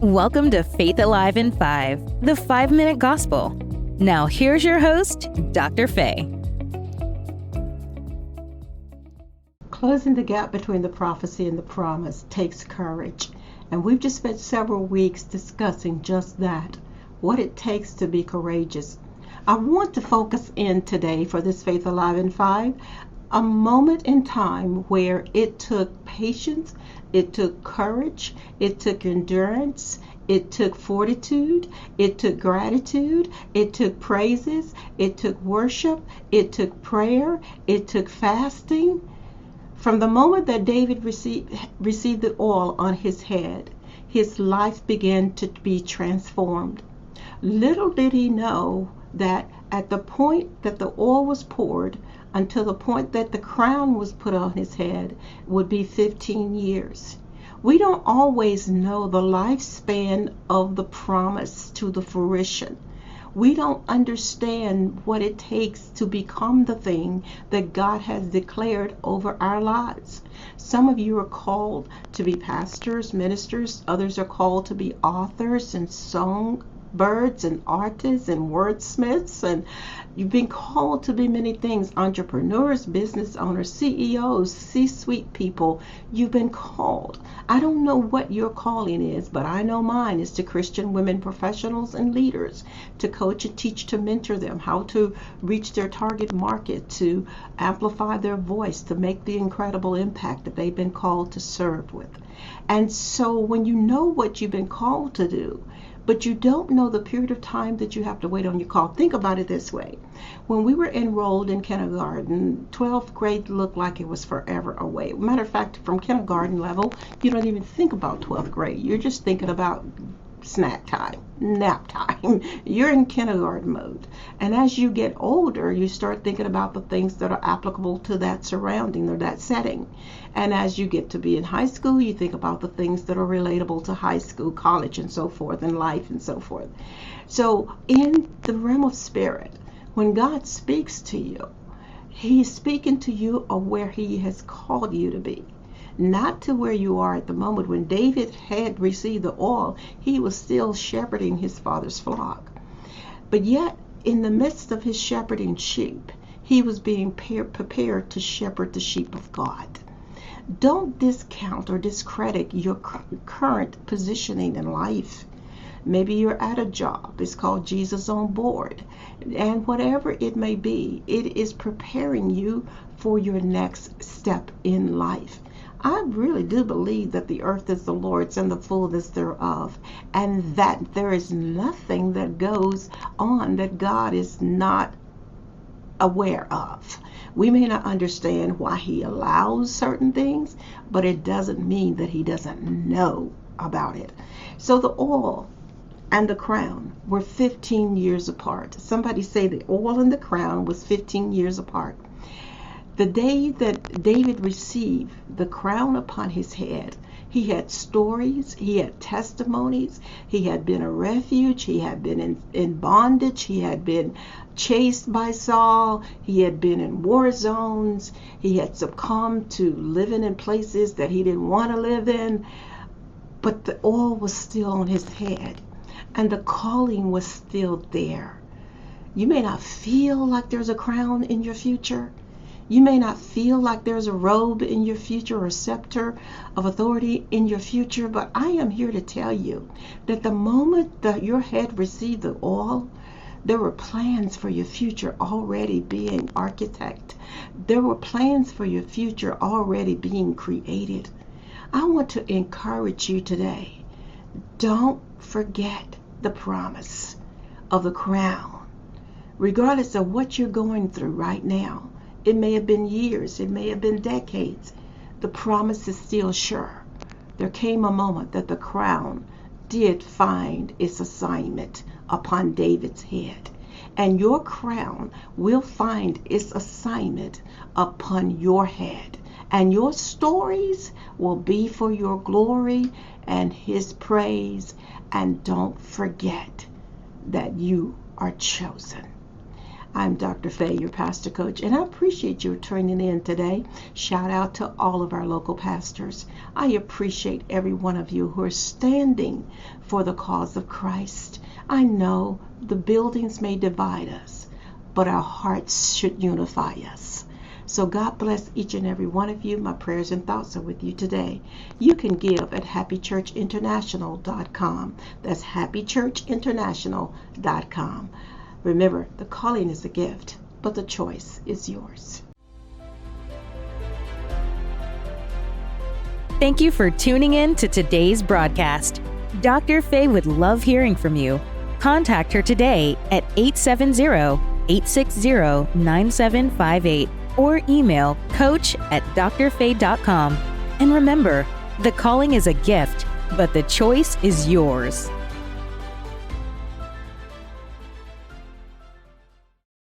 Welcome to Faith Alive in 5, the 5-minute gospel. Now here's your host, Dr. Faye. Closing the gap between the prophecy and the promise takes courage. And we've just spent several weeks discussing just that, what it takes to be courageous. I want to focus in today for this Faith Alive in 5, a moment in time where it took patience, it took courage, it took endurance, it took fortitude, it took gratitude, it took praises, it took worship, it took prayer, it took fasting. From the moment that David received the oil on his head, his life began to be transformed. Little did he know that at the point that the oil was poured until the point that the crown was put on his head would be 15 years. We don't always know the lifespan of the promise to the fruition. We don't understand what it takes to become the thing that God has declared over our lives. Some of you are called to be pastors, ministers. Others are called to be authors and songbirds and artists and wordsmiths. And you've been called to be many things. Entrepreneurs, business owners, CEOs, C-suite people. You've been called. I don't know what your calling is, but I know mine is to Christian women professionals and leaders, to coach and teach, to mentor them, how to reach their target market, to amplify their voice, to make the incredible impact that they've been called to serve with. And so when you know what you've been called to do, but you don't know the period of time that you have to wait on your call. Think about it this way. When we were enrolled in kindergarten, 12th grade looked like it was forever away. Matter of fact, from kindergarten level, you don't even think about 12th grade. You're just thinking about snack time, nap time. You're in kindergarten mode. And as you get older, you start thinking about the things that are applicable to that surrounding or that setting. And as you get to be in high school, you think about the things that are relatable to high school, college, and so forth, and life and so forth. So in the realm of spirit, when God speaks to you, He's speaking to you of where He has called you to be. Not to where you are at the moment. When David had received the oil, he was still shepherding his father's flock. But yet, in the midst of his shepherding sheep, he was being prepared to shepherd the sheep of God. Don't discount or discredit your current positioning in life. Maybe you're at a job. It's called Jesus on board. And whatever it may be, it is preparing you for your next step in life. I really do believe that the earth is the Lord's and the fullness thereof, and that there is nothing that goes on that God is not aware of. We may not understand why He allows certain things, but it doesn't mean that He doesn't know about it. So the oil and the crown were 15 years apart. Somebody say the oil and the crown was 15 years apart. The day that David received the crown upon his head, he had stories, he had testimonies, he had been a refuge, he had been in bondage, he had been chased by Saul, he had been in war zones, he had succumbed to living in places that he didn't want to live in, but the oil was still on his head, and the calling was still there. You may not feel like there's a crown in your future. You may not feel like there's a robe in your future or a scepter of authority in your future, but I am here to tell you that the moment that your head received the oil, there were plans for your future already being architected. There were plans for your future already being created. I want to encourage you today. Don't forget the promise of the crown. Regardless of what you're going through right now, it may have been years, it may have been decades. The promise is still sure. There came a moment that the crown did find its assignment upon David's head. And your crown will find its assignment upon your head. And your stories will be for your glory and His praise. And don't forget that you are chosen. I'm Dr. Faye, your pastor coach, and I appreciate you tuning in today. Shout out to all of our local pastors. I appreciate every one of you who are standing for the cause of Christ. I know the buildings may divide us, but our hearts should unify us. So God bless each and every one of you. My prayers and thoughts are with you today. You can give at happychurchinternational.com. That's happychurchinternational.com. Remember, the calling is a gift, but the choice is yours. Thank you for tuning in to today's broadcast. Dr. Faye would love hearing from you. Contact her today at 870-860-9758 or email coach@drfaye.com. And remember, the calling is a gift, but the choice is yours.